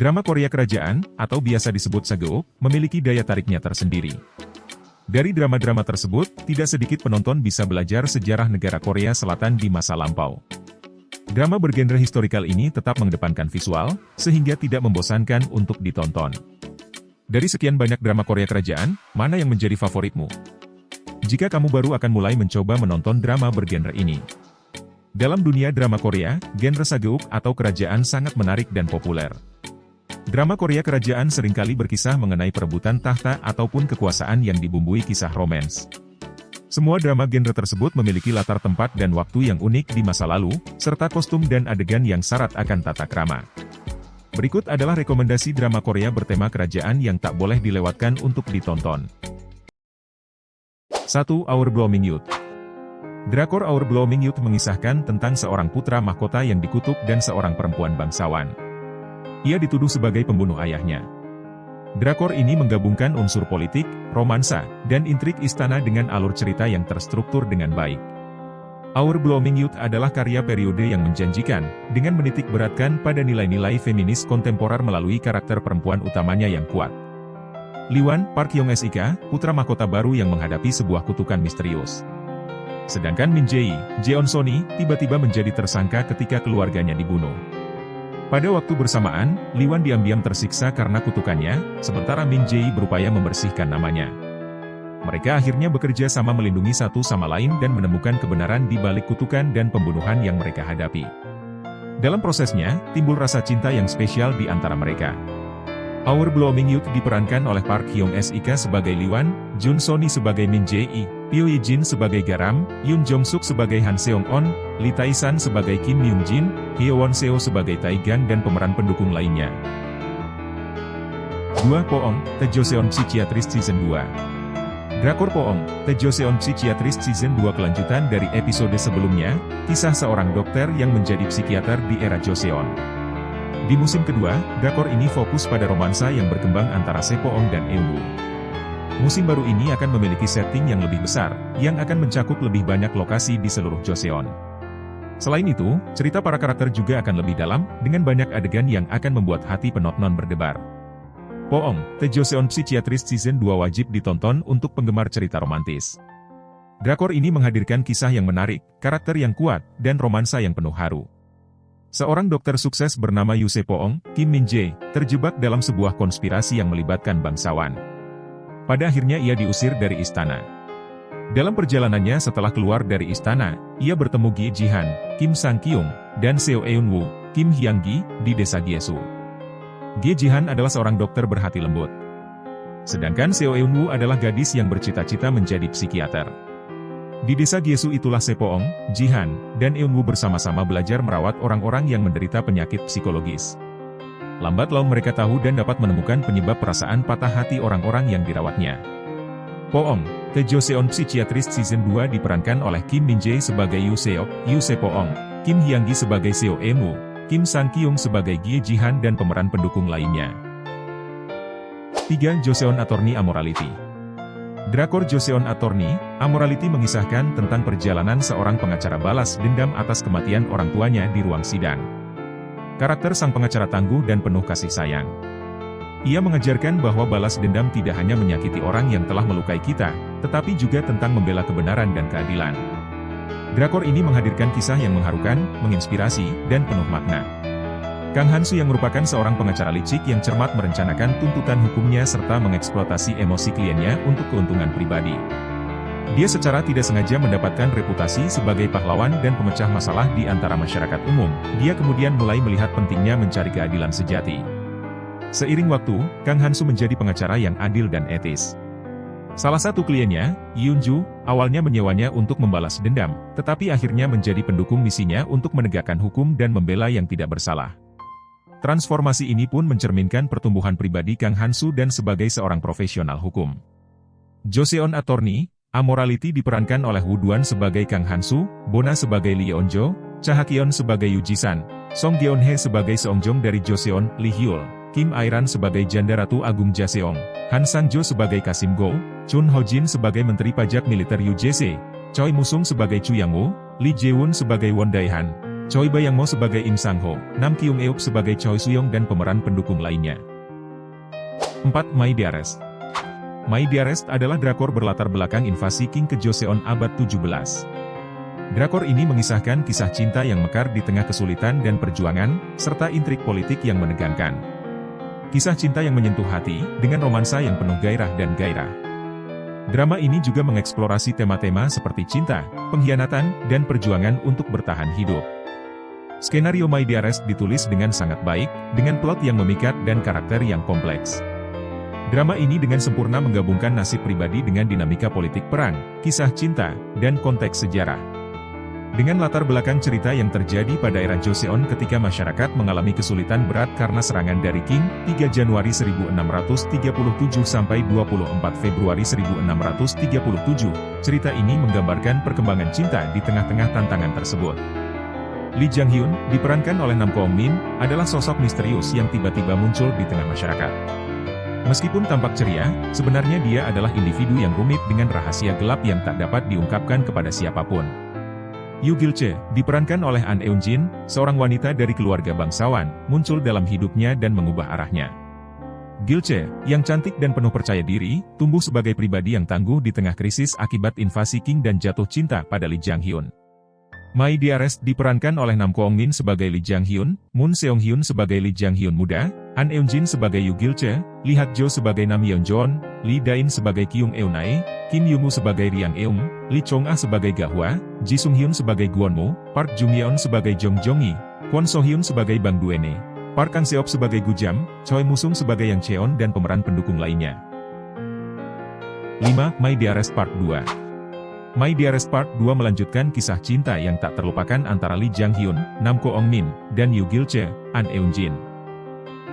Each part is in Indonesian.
Drama Korea Kerajaan, atau biasa disebut Sageuk, memiliki daya tariknya tersendiri. Dari drama-drama tersebut, tidak sedikit penonton bisa belajar sejarah negara Korea Selatan di masa lampau. Drama bergenre historikal ini tetap mengedepankan visual, sehingga tidak membosankan untuk ditonton. Dari sekian banyak drama Korea Kerajaan, mana yang menjadi favoritmu? Jika kamu baru akan mulai mencoba menonton drama bergenre ini. Dalam dunia drama Korea, genre Sageuk atau kerajaan sangat menarik dan populer. Drama Korea Kerajaan seringkali berkisah mengenai perebutan tahta ataupun kekuasaan yang dibumbui kisah romans. Semua drama genre tersebut memiliki latar tempat dan waktu yang unik di masa lalu, serta kostum dan adegan yang syarat akan tata krama. Berikut adalah rekomendasi drama Korea bertema kerajaan yang tak boleh dilewatkan untuk ditonton. 1. Our Blooming Youth. Drakor Our Blooming Youth mengisahkan tentang seorang putra mahkota yang dikutuk dan seorang perempuan bangsawan. Ia dituduh sebagai pembunuh ayahnya. Drakor ini menggabungkan unsur politik, romansa, dan intrik istana dengan alur cerita yang terstruktur dengan baik. Our Blooming Youth adalah karya periode yang menjanjikan, dengan menitik beratkan pada nilai-nilai feminis kontemporer melalui karakter perempuan utamanya yang kuat. Liwan, Park Hyung-sik, putra mahkota baru yang menghadapi sebuah kutukan misterius. Sedangkan Min Jae, Jeon Soni, tiba-tiba menjadi tersangka ketika keluarganya dibunuh. Pada waktu bersamaan, Liwan diam-diam tersiksa karena kutukannya, sementara Min Jae berupaya membersihkan namanya. Mereka akhirnya bekerja sama melindungi satu sama lain dan menemukan kebenaran di balik kutukan dan pembunuhan yang mereka hadapi. Dalam prosesnya, timbul rasa cinta yang spesial di antara mereka. Our Blooming Youth diperankan oleh Park Hyung-sik sebagai Liwan, Jun Soni sebagai Min Jae, Pyo Ye-jin sebagai Garam, Yoon Jong-suk sebagai Han Seong-on, Lee Tae-san sebagai Kim Myung-jin, Hye Won-seo sebagai Tae-gang dan pemeran pendukung lainnya. 2. Poong, The Joseon Psychiatrist Season 2. Drakor Poong, The Joseon Psychiatrist Season 2 kelanjutan dari episode sebelumnya, kisah seorang dokter yang menjadi psikiater di era Joseon. Di musim kedua, drakor ini fokus pada romansa yang berkembang antara Se-poong dan Eun-woo. Musim baru ini akan memiliki setting yang lebih besar, yang akan mencakup lebih banyak lokasi di seluruh Joseon. Selain itu, cerita para karakter juga akan lebih dalam, dengan banyak adegan yang akan membuat hati penonton berdebar. Poong, The Joseon Psychiatrist Season 2 wajib ditonton untuk penggemar cerita romantis. Drakor ini menghadirkan kisah yang menarik, karakter yang kuat, dan romansa yang penuh haru. Seorang dokter sukses bernama Yoo Se-poong, Kim Min Jae, terjebak dalam sebuah konspirasi yang melibatkan bangsawan. Pada akhirnya ia diusir dari istana. Dalam perjalanannya setelah keluar dari istana, ia bertemu Gi Ji-han, Kim Sang-kyung, dan Seo Eun-woo, Kim Hyang-gi, di desa Gyesu. Gi Ji-han adalah seorang dokter berhati lembut. Sedangkan Seo Eun-woo adalah gadis yang bercita-cita menjadi psikiater. Di desa Gyesu itulah Se-poong, Ji-han, dan Eun-woo bersama-sama belajar merawat orang-orang yang menderita penyakit psikologis. Lambat laun mereka tahu dan dapat menemukan penyebab perasaan patah hati orang-orang yang dirawatnya. Poong, The Joseon Psychiatrist Season 2 diperankan oleh Kim Min Jae sebagai Yoo Seok, Yoo Se-poong, Kim Hyang-gi sebagai Seo Eun-woo, Kim Sang-kyung sebagai Gi Ji-han dan pemeran pendukung lainnya. 3. Joseon Attorney Amorality. Drakor Joseon Attorney, Amorality mengisahkan tentang perjalanan seorang pengacara balas dendam atas kematian orang tuanya di ruang sidang. Karakter sang pengacara tangguh dan penuh kasih sayang. Ia mengajarkan bahwa balas dendam tidak hanya menyakiti orang yang telah melukai kita, tetapi juga tentang membela kebenaran dan keadilan. Drakor ini menghadirkan kisah yang mengharukan, menginspirasi, dan penuh makna. Kang Han-soo yang merupakan seorang pengacara licik yang cermat merencanakan tuntutan hukumnya serta mengeksploitasi emosi kliennya untuk keuntungan pribadi. Dia secara tidak sengaja mendapatkan reputasi sebagai pahlawan dan pemecah masalah di antara masyarakat umum. Dia kemudian mulai melihat pentingnya mencari keadilan sejati. Seiring waktu, Kang Han-soo menjadi pengacara yang adil dan etis. Salah satu kliennya, Yoon-ju, awalnya menyewanya untuk membalas dendam, tetapi akhirnya menjadi pendukung misinya untuk menegakkan hukum dan membela yang tidak bersalah. Transformasi ini pun mencerminkan pertumbuhan pribadi Kang Han-soo dan sebagai seorang profesional hukum. Joseon Attorney, Amorality diperankan oleh Woo Duan sebagai Kang Han-soo, Bona sebagai Lee Eun-jo, Cha Ha-kyeon sebagai Yoo Ji-san, Song Geun-hye sebagai Seong-jong dari Joseon, Lee Hyul, Kim Airan sebagai Janda Ratu Agung Jaseong, Han Sang-jo sebagai Kasim Go, Chun Ho-jin sebagai Menteri Pajak Militer Yoo Jae-se, Choi Musung sebagai Chu Yang-woo, Lee Jae-won sebagai Won Dae-han, Choi Bayang-mo sebagai Im Sang-ho, Nam Kyung-euk sebagai Choi Soo-young dan pemeran pendukung lainnya. 4. My Dearest. My Dearest adalah drakor berlatar belakang invasi Qing ke Joseon abad 17. Drakor ini mengisahkan kisah cinta yang mekar di tengah kesulitan dan perjuangan, serta intrik politik yang menegangkan. Kisah cinta yang menyentuh hati, dengan romansa yang penuh gairah dan gairah. Drama ini juga mengeksplorasi tema-tema seperti cinta, pengkhianatan, dan perjuangan untuk bertahan hidup. Skenario My Dearest ditulis dengan sangat baik, dengan plot yang memikat dan karakter yang kompleks. Drama ini dengan sempurna menggabungkan nasib pribadi dengan dinamika politik perang, kisah cinta, dan konteks sejarah. Dengan latar belakang cerita yang terjadi pada era Joseon ketika masyarakat mengalami kesulitan berat karena serangan dari Qing, 3 Januari 1637 sampai 24 Februari 1637, cerita ini menggambarkan perkembangan cinta di tengah-tengah tantangan tersebut. Lee Jang-hyun, diperankan oleh Nam Kwon-min, adalah sosok misterius yang tiba-tiba muncul di tengah masyarakat. Meskipun tampak ceria, sebenarnya dia adalah individu yang rumit dengan rahasia gelap yang tak dapat diungkapkan kepada siapapun. Yoo Gil-che, diperankan oleh An Eun-jin, seorang wanita dari keluarga bangsawan, muncul dalam hidupnya dan mengubah arahnya. Gil-che, yang cantik dan penuh percaya diri, tumbuh sebagai pribadi yang tangguh di tengah krisis akibat invasi Qing dan jatuh cinta pada Lee Jang-hyun. My Dearest diperankan oleh Nam Kwon-min sebagai Lee Jang-hyun, Moon Seong-hyun sebagai Lee Jang-hyun muda, An Eun-jin sebagai Yoo Gil-che, Lee Hak-jo sebagai Nam Yeon-jon, Lee Da-in sebagai Kyung Eun-ae, Kim Yoo-moo sebagai Riang Eum, Lee Chong-ah sebagai Ga-hwa, Ji Sung-hyun sebagai Gwon-mo, Park Jung-yeon sebagai Jong Jong-i, Kwon So-hyun sebagai Bang Duene, Park Kang-seop sebagai Gu-jam, Choi Moo-sung sebagai Yang Cheon dan pemeran pendukung lainnya. 5. My Dearest Part 2. My Dearest Part 2 melanjutkan kisah cinta yang tak terlupakan antara Lee Jang-hyun, Nam Kwon-min, dan Yoo Gil-che, An Eun-jin.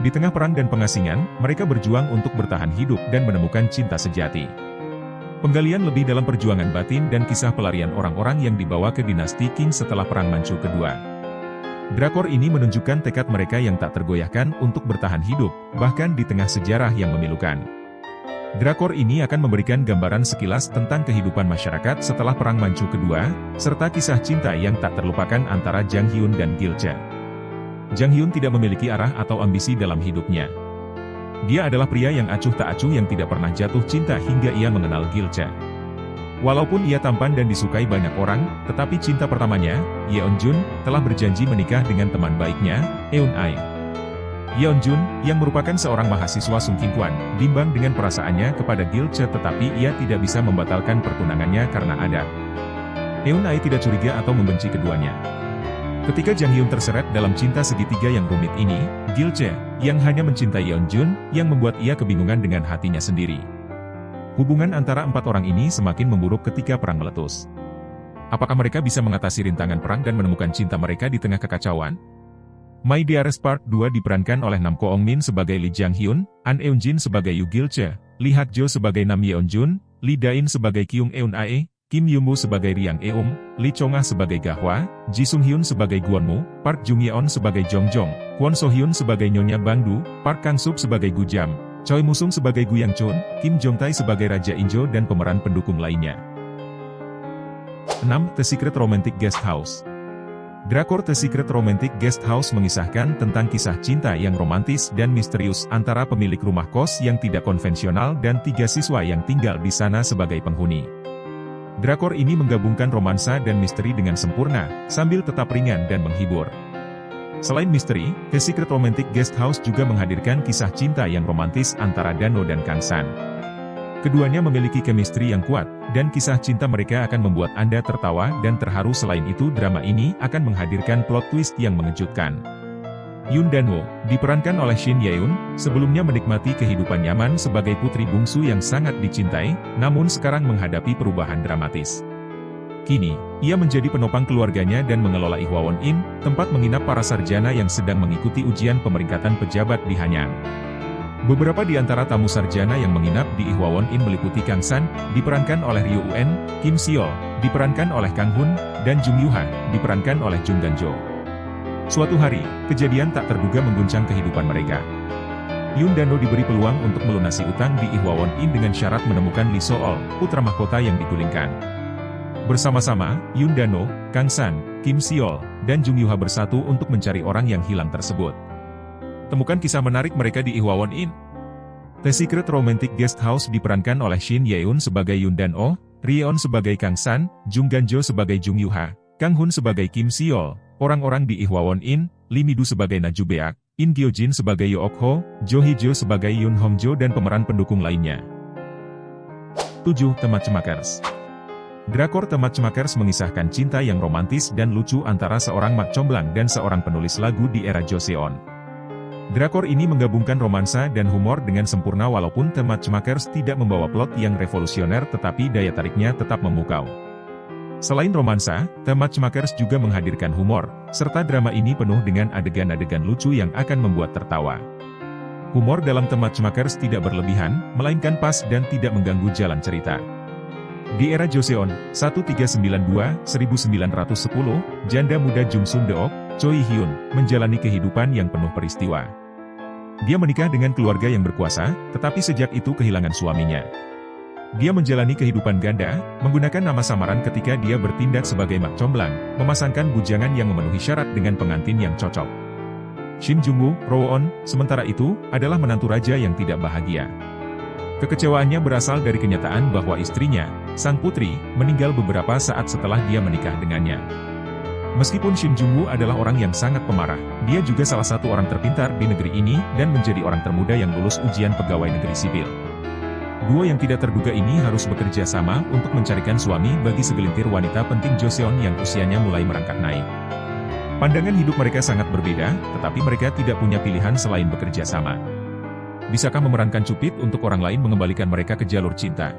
Di tengah perang dan pengasingan, mereka berjuang untuk bertahan hidup dan menemukan cinta sejati. Penggalian lebih dalam perjuangan batin dan kisah pelarian orang-orang yang dibawa ke dinasti Qing setelah Perang Manchu kedua. Drakor ini menunjukkan tekad mereka yang tak tergoyahkan untuk bertahan hidup, bahkan di tengah sejarah yang memilukan. Drakor ini akan memberikan gambaran sekilas tentang kehidupan masyarakat setelah Perang Manchu kedua, serta kisah cinta yang tak terlupakan antara Jang-hyun dan Gil-che. Jang-hyun tidak memiliki arah atau ambisi dalam hidupnya. Dia adalah pria yang acuh tak acuh yang tidak pernah jatuh cinta hingga ia mengenal Gil-che. Walaupun ia tampan dan disukai banyak orang, tetapi cinta pertamanya, Yeon-jun, telah berjanji menikah dengan teman baiknya, Eun-ae. Yeon-jun, yang merupakan seorang mahasiswa Sung King-kwan, bimbang dengan perasaannya kepada Gil-che tetapi ia tidak bisa membatalkan pertunangannya karena ada. Eun-ae tidak curiga atau membenci keduanya. Ketika Jang-hyun terseret dalam cinta segitiga yang rumit ini, Gil-che, yang hanya mencintai Yeon-jun, yang membuat ia kebingungan dengan hatinya sendiri. Hubungan antara empat orang ini semakin memburuk ketika perang meletus. Apakah mereka bisa mengatasi rintangan perang dan menemukan cinta mereka di tengah kekacauan? My Dearest Part 2 diperankan oleh Nam Kwon-min sebagai Lee Jang-hyun, An Eun-jin sebagai Yoo Gil-che, Lee Hak-jo sebagai Nam Yeon-jun, Lee Da-in sebagai Kyung Eun-ae, Kim Yoo-moo sebagai Riang Eum, Lee Chong-ah sebagai Ga-hwa, Ji Sung-hyun sebagai Gwon-mo, Park Jung-yeon sebagai Jong Jong, Kwon So-hyun sebagai Nyonya Bang-du, Park Kang-suk sebagai Gu-jam, Choi Moo-sung sebagai Gu Yang-chun, Kim Jong-tae sebagai Raja Injo dan pemeran pendukung lainnya. 6. The Secret Romantic Guest House. Drakor The Secret Romantic Guest House mengisahkan tentang kisah cinta yang romantis dan misterius antara pemilik rumah kos yang tidak konvensional dan 3 siswa yang tinggal di sana sebagai penghuni. Drakor ini menggabungkan romansa dan misteri dengan sempurna, sambil tetap ringan dan menghibur. Selain misteri, The Secret Romantic Guest House juga menghadirkan kisah cinta yang romantis antara Dano dan Kang San. Keduanya memiliki chemistry yang kuat, dan kisah cinta mereka akan membuat Anda tertawa dan terharu. Selain itu, drama ini akan menghadirkan plot twist yang mengejutkan. Yoon Dan-ho, diperankan oleh Shin Ye-eun, sebelumnya menikmati kehidupan nyaman sebagai putri bungsu yang sangat dicintai, namun sekarang menghadapi perubahan dramatis. Kini, ia menjadi penopang keluarganya dan mengelola Ihwawon Inn, tempat menginap para sarjana yang sedang mengikuti ujian pemeringkatan pejabat di Hanyang. Beberapa di antara tamu sarjana yang menginap di Ihwawon Inn meliputi Kang San, diperankan oleh Ryo Eun, Kim Seol, diperankan oleh Kang Hun, dan Jung Yoo-ha, diperankan oleh Jung Dan-jo. Suatu hari, kejadian tak terduga mengguncang kehidupan mereka. Yoon Dan-ho diberi peluang untuk melunasi utang di Ihwawon Inn dengan syarat menemukan Lee So-ol, putra mahkota yang digulingkan. Bersama-sama, Yoon Dan-ho, Kang San, Kim Seol, dan Jung Yoo-ha bersatu untuk mencari orang yang hilang tersebut. Temukan kisah menarik mereka di Ihwawon In. The Secret Romantic Guest House diperankan oleh Shin Ye-eun sebagai Yoon Dan-ho, Ryeon sebagai Kang San, Jung Gan-jo sebagai Jung Yoo-ha, Kang Hun sebagai Kim Seol, orang-orang di Ihwawon In, Lee Mi-do sebagai Na Ju-beak, In Gyo-jin sebagai Yoo Ok-ho, Jo Hee-jo sebagai Yoon Hong-jo dan pemeran pendukung lainnya. 7. The Matchmakers. Drakor The Matchmakers mengisahkan cinta yang romantis dan lucu antara seorang mak comblang dan seorang penulis lagu di era Joseon. Drakor ini menggabungkan romansa dan humor dengan sempurna walaupun The Matchmakers tidak membawa plot yang revolusioner tetapi daya tariknya tetap memukau. Selain romansa, The Matchmakers juga menghadirkan humor, serta drama ini penuh dengan adegan-adegan lucu yang akan membuat tertawa. Humor dalam The Matchmakers tidak berlebihan, melainkan pas dan tidak mengganggu jalan cerita. Di era Joseon, 1392-1910, janda muda Jung Sun-deok, Choi Hyun, menjalani kehidupan yang penuh peristiwa. Dia menikah dengan keluarga yang berkuasa, tetapi sejak itu kehilangan suaminya. Dia menjalani kehidupan ganda, menggunakan nama samaran ketika dia bertindak sebagai mak comblang, memasangkan bujangan yang memenuhi syarat dengan pengantin yang cocok. Shim Jung-woo, Rowoon, sementara itu, adalah menantu raja yang tidak bahagia. Kekecewaannya berasal dari kenyataan bahwa istrinya, sang putri, meninggal beberapa saat setelah dia menikah dengannya. Meskipun Shim Jung-woo adalah orang yang sangat pemarah, dia juga salah satu orang terpintar di negeri ini dan menjadi orang termuda yang lulus ujian pegawai negeri sipil. Duo yang tidak terduga ini harus bekerja sama untuk mencarikan suami bagi segelintir wanita penting Joseon yang usianya mulai merangkak naik. Pandangan hidup mereka sangat berbeda, tetapi mereka tidak punya pilihan selain bekerja sama. Bisakah memerankan Cupid untuk orang lain mengembalikan mereka ke jalur cinta?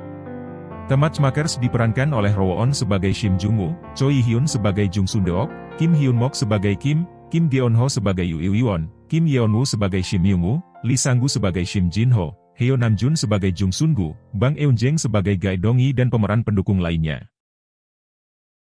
The Matchmakers diperankan oleh Rowoon sebagai Shim Jung-woo, Choi Hyun sebagai Jung Sun-deok, Kim Hyun-mok sebagai Kim, Kim Geon-ho sebagai Yoo Il-won, Kim Yeon-woo sebagai Shim Myung-woo, Lee Sang-gu sebagai Shim Jin-ho, Heo Nam-jun sebagai Jung Sun-gu, Bang Eun-jeng sebagai Gai Dong-hee dan pemeran pendukung lainnya.